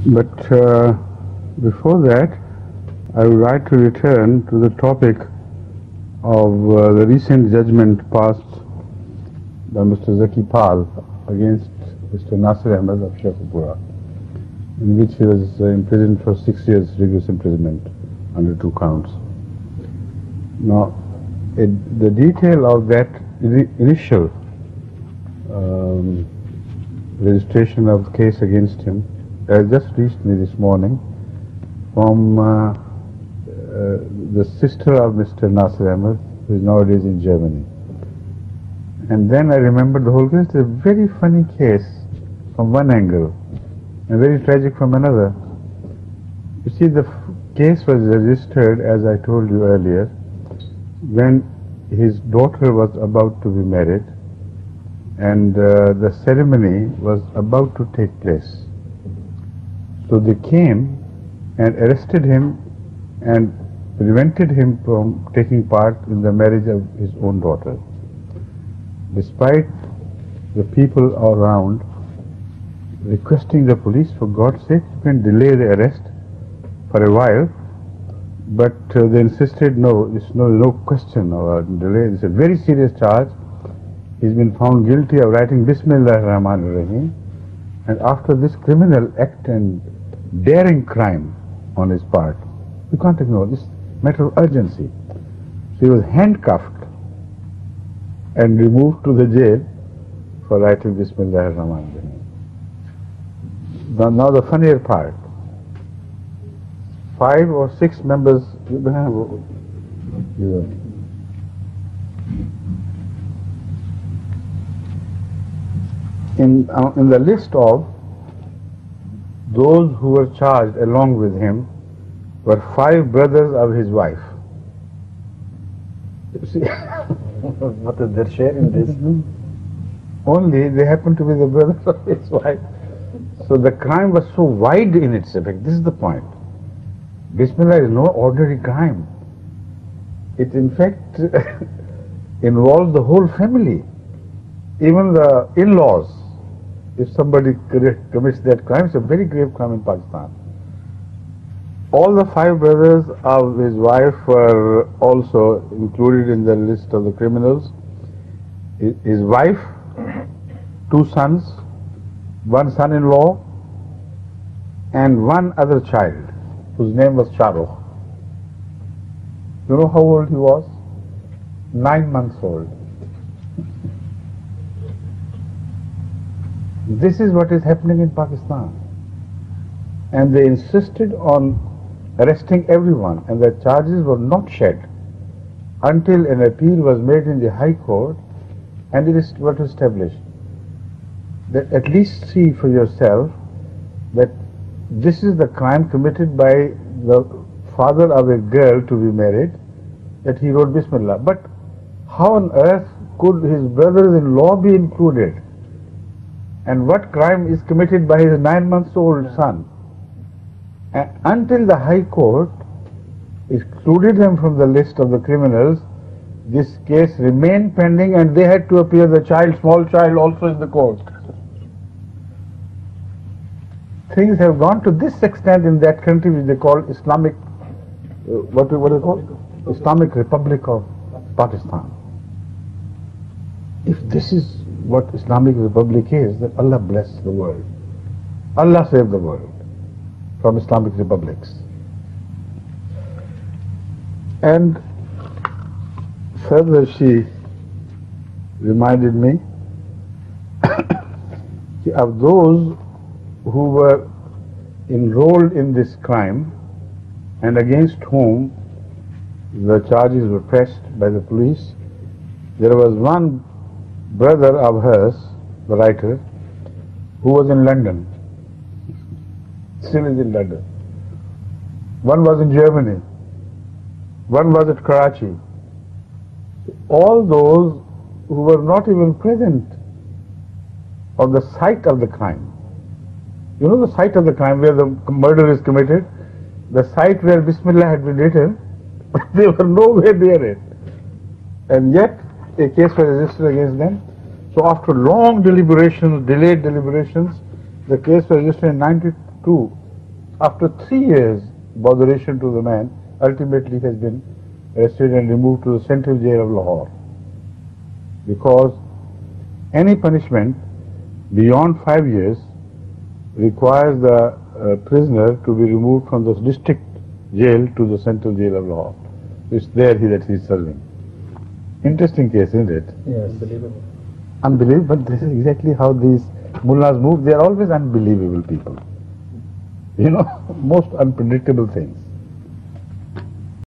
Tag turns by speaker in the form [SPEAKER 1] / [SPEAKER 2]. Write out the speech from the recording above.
[SPEAKER 1] But before that, I would like to return to the topic of the recent judgment passed by Mr. Sheikhpura against Mr. Nasir Ahmed of Sheikhpura, in which he was imprisoned for 6 years rigorous imprisonment under 2 counts. Now, the detail of that initial registration of the case against him just reached me this morning from the sister of Mr. Nasir Ahmed, who is nowadays in Germany. And then I remembered the whole case. It's a very funny case from one angle and very tragic from another. You see, the case was registered, as I told you earlier, when his daughter was about to be married and the ceremony was about to take place. So they came and arrested him and prevented him from taking part in the marriage of his own daughter. Despite the people around requesting the police, for God's sake, you can delay the arrest for a while, but they insisted, no, it's no question of delay. It's a very serious charge. He's been found guilty of writing Bismillah ar-Rahman ar-Rahim, and after this criminal act and daring crime on his part, you can't ignore this matter of urgency. So he was handcuffed and removed to the jail for writing Bismillah ar-Rahman ar-Rahim. Now the funnier part. 5 or 6 members in the list of those who were charged along with him were 5 brothers of his wife. You see,
[SPEAKER 2] what is their share in this?
[SPEAKER 1] Only they happened to be the brothers of his wife. So the crime was so wide in its effect. This is the point. Bismillah is no ordinary crime. It in fact involves the whole family, even the in-laws. If somebody commits that crime, it's a very grave crime in Pakistan. All the 5 brothers of his wife were also included in the list of the criminals. His wife, 2 sons, 1 son-in-law, and 1 other child, whose name was Shahrukh. You know how old he was? 9 months old. This is what is happening in Pakistan. And they insisted on arresting everyone, and the charges were not shed until an appeal was made in the High Court, and it is what was established. That at least see for yourself that this is the crime committed by the father of a girl to be married, that he wrote Bismillah. But how on earth could his brothers-in-law be included? And what crime is committed by his 9-month-old son? And until the High Court excluded them from the list of the criminals, this case remained pending, and they had to appear, the child, small child, also in the court. Things have gone to this extent in that country which they call Islamic, what is it called? Islamic Republic of Pakistan. If this is what Islamic Republic is, then Allah bless the world. Allah save the world from Islamic republics. And further she reminded me of those who were enrolled in this crime and against whom the charges were pressed by the police. There was one brother of hers, the writer, who was in London, still is in London. One was in Germany, one was at Karachi. All those who were not even present on the site of the crime. You know the site of the crime where the murder is committed, the site where Bismillah had been written, they were nowhere near it. And yet a case was registered against them. So after long deliberations, delayed deliberations, the case was registered in 92 After 3 years botheration to the man, ultimately has been arrested and removed to the central jail of Lahore. Because any punishment beyond 5 years requires the prisoner to be removed from the district jail to the central jail of Lahore. It's there that he is serving. Interesting case, isn't it?
[SPEAKER 2] Yes. Unbelievable.
[SPEAKER 1] Unbelievable, but this is exactly how these mullahs move. They are always unbelievable people. You know, most unpredictable things.